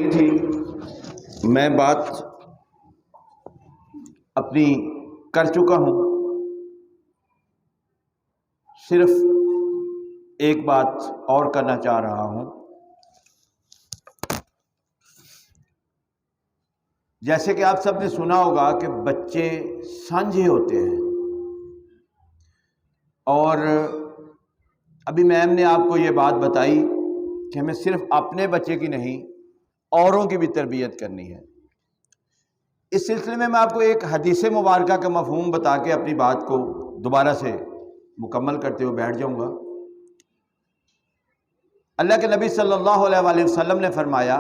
نہیں تھی، میں بات اپنی کر چکا ہوں، صرف ایک بات اور کرنا چاہ رہا ہوں۔ جیسے کہ آپ سب نے سنا ہوگا کہ بچے سانجھے ہوتے ہیں، اور ابھی میم نے آپ کو یہ بات بتائی کہ ہمیں صرف اپنے بچے کی نہیں اوروں کی بھی تربیت کرنی ہے۔ اس سلسلے میں آپ کو ایک حدیث مبارکہ کا مفہوم بتا کے اپنی بات کو دوبارہ سے مکمل کرتے ہوئے بیٹھ جاؤں گا۔ اللہ کے نبی صلی اللہ علیہ وآلہ وسلم نے فرمایا،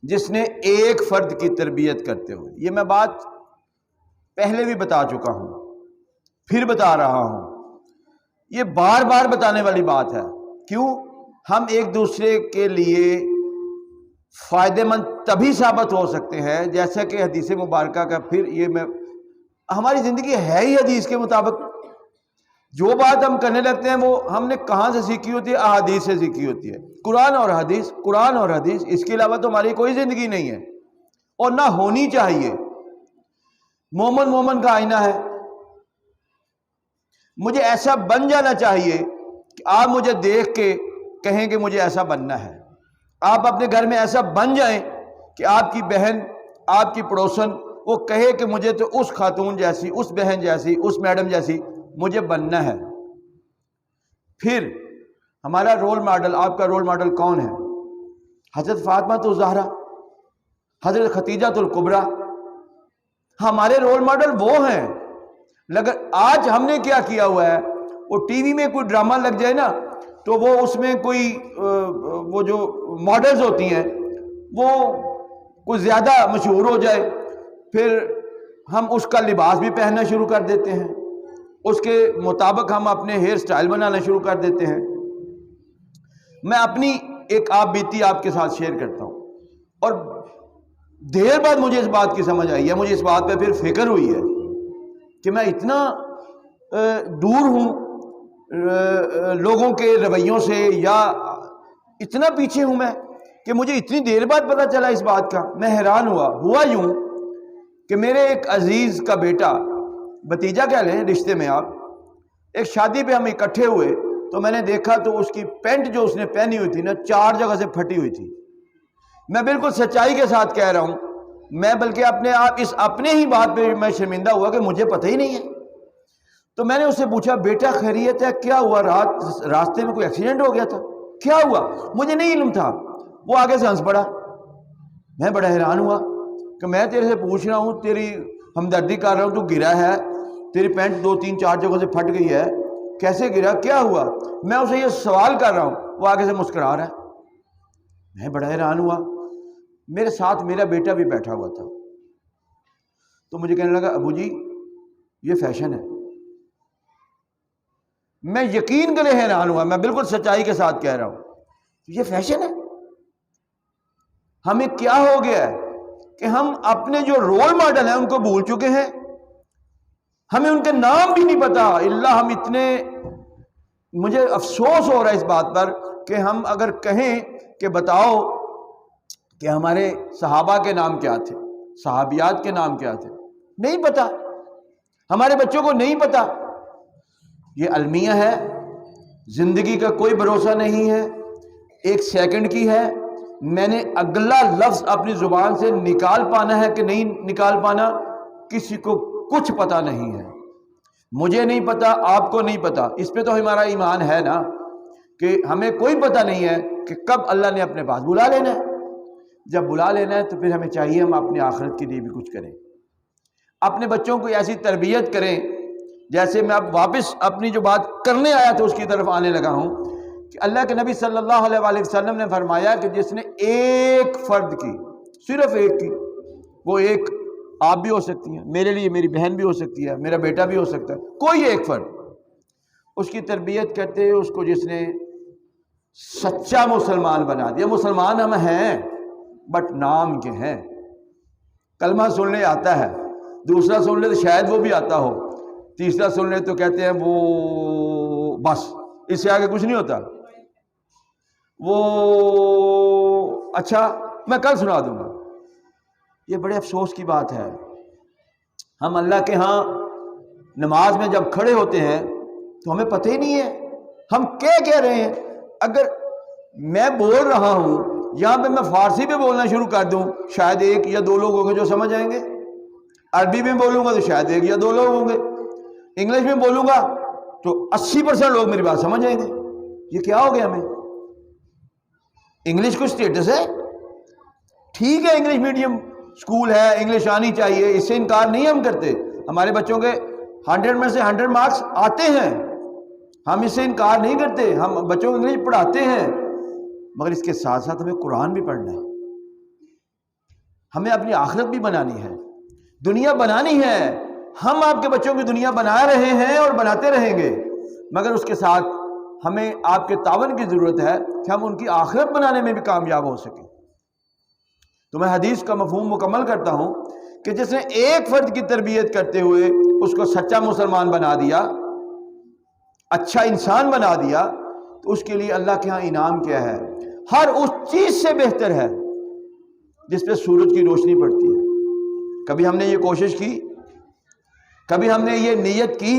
جس نے ایک فرد کی تربیت کرتے ہوئے، یہ میں بات پہلے بھی بتا چکا ہوں، پھر بتا رہا ہوں، یہ بار بار بتانے والی بات ہے۔ کیوں؟ ہم ایک دوسرے کے لیے فائدہ مند تبھی ثابت ہو سکتے ہیں جیسا کہ حدیث مبارکہ کا، پھر یہ میں ہماری زندگی ہے ہی حدیث کے مطابق۔ جو بات ہم کرنے لگتے ہیں وہ ہم نے کہاں سے سیکھی ہوتی ہے؟ احادیث سے سیکھی ہوتی ہے، قرآن اور حدیث، قرآن اور حدیث، اس کے علاوہ تو ہماری کوئی زندگی نہیں ہے اور نہ ہونی چاہیے۔ مومن کا آئینہ ہے، مجھے ایسا بن جانا چاہیے کہ آپ مجھے دیکھ کے کہیں کہ مجھے ایسا بننا ہے۔ آپ اپنے گھر میں ایسا بن جائیں کہ آپ کی بہن، آپ کی پڑوسن وہ کہے کہ مجھے تو اس خاتون جیسی، اس بہن جیسی، اس میڈم جیسی مجھے بننا ہے۔ پھر ہمارا رول ماڈل، آپ کا رول ماڈل کون ہے؟ حضرت فاطمہ الزہرا، حضرت خدیجہ الکبریٰ، ہمارے رول ماڈل وہ ہیں۔ لیکن آج ہم نے کیا کیا ہوا ہے، وہ ٹی وی میں کوئی ڈرامہ لگ جائے نا تو وہ اس میں کوئی وہ جو ماڈلز ہوتی ہیں وہ کوئی زیادہ مشہور ہو جائے، پھر ہم اس کا لباس بھی پہننا شروع کر دیتے ہیں، اس کے مطابق ہم اپنے ہیئر سٹائل بنانا شروع کر دیتے ہیں۔ میں اپنی ایک آپ بیتی آپ کے ساتھ شیئر کرتا ہوں، اور دیر بعد مجھے اس بات کی سمجھ آئی ہے، مجھے اس بات پہ پھر فکر ہوئی ہے کہ میں اتنا دور ہوں لوگوں کے رویوں سے، یا اتنا پیچھے ہوں میں کہ مجھے اتنی دیر بعد پتہ چلا اس بات کا۔ میں حیران ہوا یوں کہ میرے ایک عزیز کا بیٹا، بھتیجا کہہ لیں رشتے میں آپ، ایک شادی پہ ہم اکٹھے ہوئے تو میں نے دیکھا تو اس کی پینٹ جو اس نے پہنی ہوئی تھی نا، 4 جگہ سے پھٹی ہوئی تھی۔ میں بالکل سچائی کے ساتھ کہہ رہا ہوں، میں بلکہ اپنے ہی بات پہ میں شرمندہ ہوا کہ مجھے پتہ ہی نہیں ہے۔ تو میں نے اس سے پوچھا، بیٹا خیریت ہے؟ کیا ہوا؟ راستے میں کوئی ایکسیڈنٹ ہو گیا تھا؟ کیا ہوا؟ مجھے نہیں علم تھا۔ وہ آگے سے ہنس پڑا۔ میں بڑا حیران ہوا کہ میں تیرے سے پوچھ رہا ہوں، تیری ہمدردی کر رہا ہوں، تو گرا ہے، تیری پینٹ 2 3 4 جگہوں سے پھٹ گئی ہے، کیسے گرا؟ کیا ہوا؟ میں اسے یہ سوال کر رہا ہوں، وہ آگے سے مسکرا رہا ہے۔ میں بڑا حیران ہوا۔ میرے ساتھ میرا بیٹا بھی بیٹھا ہوا تھا، تو مجھے کہنے لگا، ابو جی یہ فیشن ہے۔ میں یقین کرے حیران ہوا، میں بالکل سچائی کے ساتھ کہہ رہا ہوں، یہ فیشن ہے؟ ہمیں کیا ہو گیا ہے کہ ہم اپنے جو رول ماڈل ہیں ان کو بھول چکے ہیں، ہمیں ان کے نام بھی نہیں پتا۔ اللہ، ہم اتنے، مجھے افسوس ہو رہا ہے اس بات پر کہ ہم اگر کہیں کہ بتاؤ کہ ہمارے صحابہ کے نام کیا تھے، صحابیات کے نام کیا تھے، نہیں پتا، ہمارے بچوں کو نہیں پتا۔ یہ المیہ ہے، زندگی کا کوئی بھروسہ نہیں ہے، 1 سیکنڈ کی ہے۔ میں نے اگلا لفظ اپنی زبان سے نکال پانا ہے کہ نہیں نکال پانا، کسی کو کچھ پتا نہیں ہے۔ مجھے نہیں پتا، آپ کو نہیں پتا۔ اس پہ تو ہمارا ایمان ہے نا کہ ہمیں کوئی پتا نہیں ہے کہ کب اللہ نے اپنے پاس بلا لینا ہے۔ جب بلا لینا ہے تو پھر ہمیں چاہیے ہم اپنی آخرت کے لیے بھی کچھ کریں، اپنے بچوں کو ایسی تربیت کریں۔ جیسے میں اب واپس اپنی جو بات کرنے آیا تھا اس کی طرف آنے لگا ہوں کہ اللہ کے نبی صلی اللہ علیہ وآلہ وسلم نے فرمایا کہ جس نے ایک فرد کی، صرف ایک کی، وہ ایک آپ بھی ہو سکتی ہیں، میرے لیے میری بہن بھی ہو سکتی ہے، میرا بیٹا بھی ہو سکتا ہے، کوئی ایک فرد، اس کی تربیت کرتے ہیں، اس کو جس نے سچا مسلمان بنا دیا۔ مسلمان ہم ہیں بٹ نام کے ہیں، کلمہ سننے آتا ہے، دوسرا سن لے تو شاید وہ بھی آتا ہو، تیسرا سن لے تو کہتے ہیں وہ بس اس سے آگے کچھ نہیں ہوتا، وہ اچھا میں کل سنا دوں گا۔ یہ بڑے افسوس کی بات ہے، ہم اللہ کے ہاں نماز میں جب کھڑے ہوتے ہیں تو ہمیں پتہ ہی نہیں ہے ہم کیا کہہ رہے ہیں۔ اگر میں بول رہا ہوں یہاں پہ میں فارسی پہ بولنا شروع کر دوں، شاید ایک یا دو لوگ ہوں گے جو سمجھ آئیں گے، عربی میں بولوں گا تو شاید ایک یا دو لوگ ہوں گے، انگلش میں بولوں گا تو 80% لوگ میری بات سمجھ آئیں گے۔ یہ کیا ہو گیا ہمیں؟ انگلش کو سٹیٹس ہے، ٹھیک ہے انگلش میڈیم اسکول ہے، انگلش آنی چاہیے، اس سے انکار نہیں ہم کرتے، ہمارے بچوں کے 100 میں سے 100 مارکس آتے ہیں، ہم اس سے انکار نہیں کرتے، ہم بچوں کو انگلش پڑھاتے ہیں، مگر اس کے ساتھ ساتھ ہمیں قرآن بھی پڑھنا ہے، ہمیں اپنی آخرت بھی بنانی ہے، دنیا بنانی ہے۔ ہم آپ کے بچوں کی دنیا بنا رہے ہیں اور بناتے رہیں گے، مگر اس کے ساتھ ہمیں آپ کے تعاون کی ضرورت ہے کہ ہم ان کی آخرت بنانے میں بھی کامیاب ہو سکیں۔ تو میں حدیث کا مفہوم مکمل کرتا ہوں کہ جس نے ایک فرد کی تربیت کرتے ہوئے اس کو سچا مسلمان بنا دیا، اچھا انسان بنا دیا، تو اس کے لیے اللہ کے ہاں انعام کیا ہے؟ ہر اس چیز سے بہتر ہے جس پہ سورج کی روشنی پڑتی ہے۔ کبھی ہم نے یہ کوشش کی، کبھی ہم نے یہ نیت کی،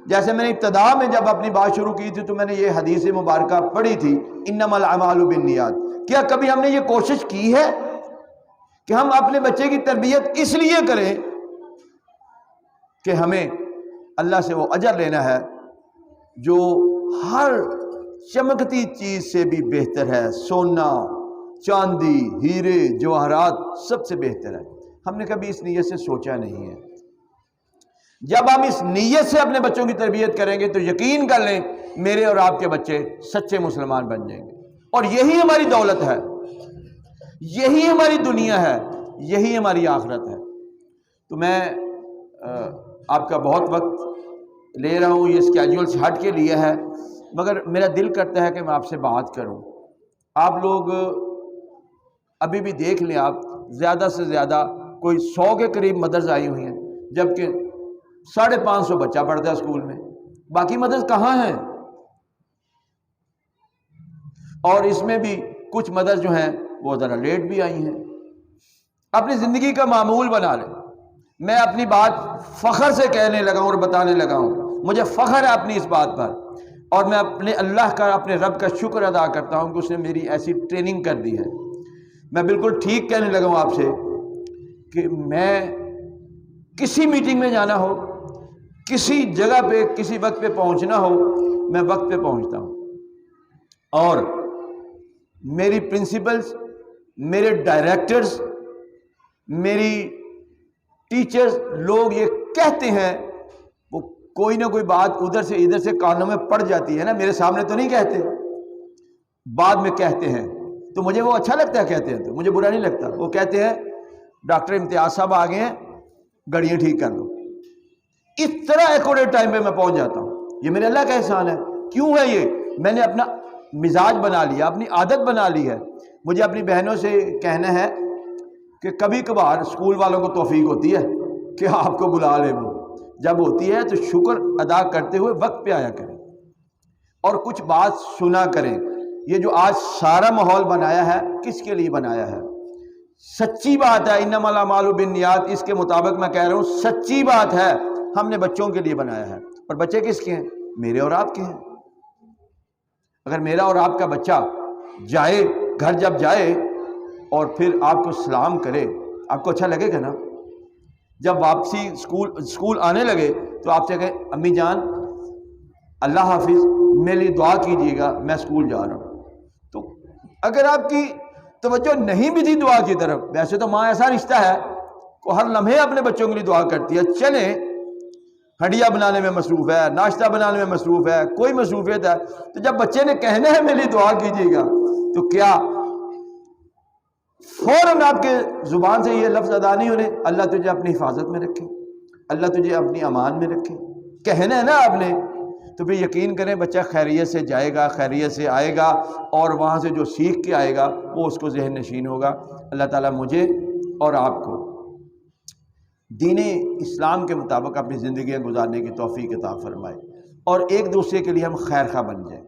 جیسے میں نے ابتدا میں جب اپنی بات شروع کی تھی تو میں نے یہ حدیث مبارکہ پڑھی تھی، انما الاعمال بالنیات۔ کیا کبھی ہم نے یہ کوشش کی ہے کہ ہم اپنے بچے کی تربیت اس لیے کریں کہ ہمیں اللہ سے وہ اجر لینا ہے جو ہر چمکتی چیز سے بھی بہتر ہے، سونا، چاندی، ہیرے، جواہرات سب سے بہتر ہے؟ ہم نے کبھی اس نیت سے سوچا نہیں ہے۔ جب ہم اس نیت سے اپنے بچوں کی تربیت کریں گے تو یقین کر لیں میرے اور آپ کے بچے سچے مسلمان بن جائیں گے، اور یہی ہماری دولت ہے، یہی ہماری دنیا ہے، یہی ہماری آخرت ہے۔ تو میں آپ کا بہت وقت لے رہا ہوں، یہ اسکیجول سے ہٹ کے لیا ہے، مگر میرا دل کرتا ہے کہ میں آپ سے بات کروں۔ آپ لوگ ابھی بھی دیکھ لیں، آپ زیادہ سے زیادہ کوئی 100 کے قریب مدرس آئی ہوئی ہیں، جبکہ 550 بچہ پڑھتا ہے اسکول میں، باقی مدرس کہاں ہیں؟ اور اس میں بھی کچھ مدرس جو ہیں وہ ذرا لیٹ بھی آئی ہیں۔ اپنی زندگی کا معمول بنا لیں۔ میں اپنی بات فخر سے کہنے لگا ہوں اور بتانے لگا ہوں، مجھے فخر ہے اپنی اس بات پر، اور میں اپنے اللہ کا، اپنے رب کا شکر ادا کرتا ہوں کہ اس نے میری ایسی ٹریننگ کر دی ہے۔ میں بالکل ٹھیک کہنے لگا ہوں آپ سے کہ میں کسی میٹنگ میں جانا ہو، کسی جگہ پہ کسی وقت پہ پہنچنا ہو، میں وقت پہ پہنچتا ہوں، اور میری پرنسپلز، میرے ڈائریکٹرز، میری ٹیچرز، لوگ یہ کہتے ہیں، وہ کوئی نہ کوئی بات ادھر سے ادھر سے کانوں میں پڑ جاتی ہے نا، میرے سامنے تو نہیں کہتے، بعد میں کہتے ہیں، تو مجھے وہ اچھا لگتا ہے کہتے ہیں تو مجھے برا نہیں لگتا۔ وہ کہتے ہیں ڈاکٹر امتیاز صاحب آ گئے ہیں، گھڑیاں ٹھیک کر لو۔ اس طرح ایکوریٹ ٹائم پہ میں پہنچ جاتا ہوں، یہ میرے اللہ کا احسان ہے۔ کیوں ہے یہ؟ میں نے اپنا مزاج بنا لیا، اپنی عادت بنا لی ہے۔ مجھے اپنی بہنوں سے کہنا ہے کہ کبھی کبھار اسکول والوں کو توفیق ہوتی ہے کہ آپ کو بلا لے، وہ جب ہوتی ہے تو شکر ادا کرتے ہوئے وقت پہ آیا کریں اور کچھ بات سنا کریں۔ یہ جو آج سارا ماحول بنایا ہے، کس کے لیے بنایا ہے؟ سچی بات ہے، انما الاعمال بالنیات، اس کے مطابق میں کہہ رہا ہوں، سچی بات ہے، ہم نے بچوں کے لیے بنایا ہے۔ اور بچے کس کے ہیں؟ میرے اور آپ کے ہیں۔ اگر میرا اور آپ کا بچہ جائے گھر، جب جائے اور پھر آپ کو سلام کرے، آپ کو اچھا لگے گا نا؟ جب واپسی اسکول آنے لگے تو آپ سے کہے امی جان اللہ حافظ، میرے لیے دعا کیجیے گا، میں اسکول جا رہا ہوں۔ تو اگر آپ کی توجہ نہیں بھی تھی دعا کی طرف، ویسے تو ماں ایسا رشتہ ہے وہ ہر لمحے اپنے بچوں کے لیے دعا کرتی ہے، چلیں ہڈیا بنانے میں مصروف ہے، ناشتہ بنانے میں مصروف ہے، کوئی مصروفیت ہے، تو جب بچے نے کہنا ہے میرے لیے دعا کیجیے گا، تو کیا فوراً آپ کے زبان سے یہ لفظ ادا نہیں ہونے، اللہ تجھے اپنی حفاظت میں رکھے، اللہ تجھے اپنی امان میں رکھے؟ کہنا ہے نا آپ نے، تو پھر یقین کریں بچہ خیریت سے جائے گا، خیریت سے آئے گا، اور وہاں سے جو سیکھ کے آئے گا وہ اس کو ذہن نشین ہوگا۔ اللہ تعالیٰ مجھے اور آپ کو دین اسلام کے مطابق اپنی زندگیاں گزارنے کی توفیق عطا فرمائے، اور ایک دوسرے کے لیے ہم خیر خواہ بن جائیں۔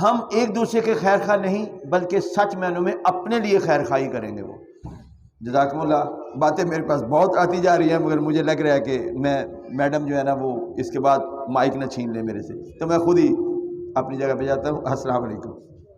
ہم ایک دوسرے کے خیر خواہ نہیں بلکہ سچ معنوں میں اپنے لیے خیر خواہی کریں گے وہ۔ جزاکم اللہ۔ باتیں میرے پاس بہت آتی جا رہی ہیں مگر مجھے لگ رہا ہے کہ میں میڈم جو ہے نا وہ اس کے بعد مائک نہ چھین لے میرے سے، تو میں خود ہی اپنی جگہ پہ جاتا ہوں۔ السلام علیکم۔